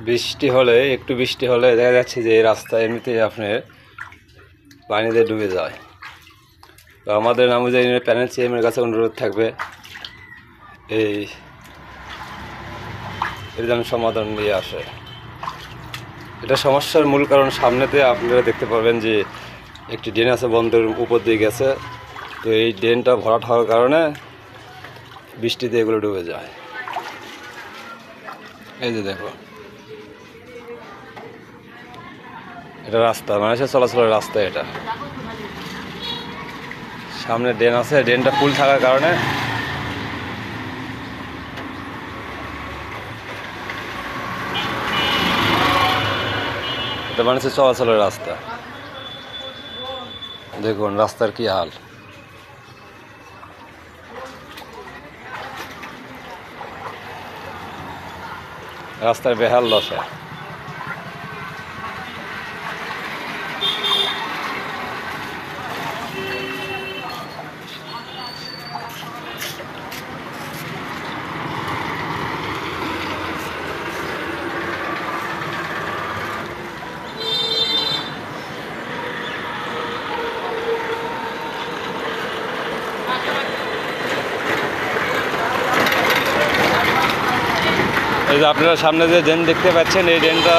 বৃষ্টি হলে একটু বৃষ্টি হলে দেখা যাচ্ছে যে এই রাস্তা এমনিতেই আপনার পানিতে ডুবে যায়। তো আমাদের নামুজা ইউনিয়নের প্যানেল চেয়ারম্যানের কাছে অনুরোধ থাকবে এর যেন সমাধান নিয়ে আসে। এটা সমস্যার মূল কারণ সামনেতে আপনারা দেখতে পাবেন যে একটি ড্রেন আছে, বন্দর উপর দিয়ে গেছে। তো এই ড্রেনটা ভরাট হওয়ার কারণে বৃষ্টিতে এগুলো ডুবে যায়। এই যে দেখো, এটা রাস্তা, মানুষের চলাচলের রাস্তা। এটা সামনে ড্রেন আছে, ড্রেনটা ফুল থাকার কারণে এটা মানুষের চলাচলের রাস্তা। দেখুন রাস্তার কি হাল। রাস্তার বেহাল দশা। এই যে আপনারা সামনে যে ড্রেন দেখতে পাচ্ছেন, এই ড্রেনটা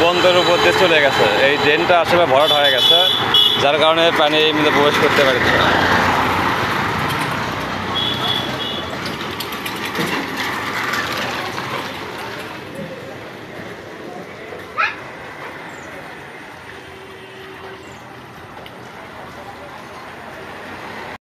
বন্দরের উপর দিয়ে চলে গেছে। এই ড্রেনটা আসলে ভরাট হয়ে গেছে, যার কারণে পানি এই মধ্যে প্রবেশ করতে পারছে না।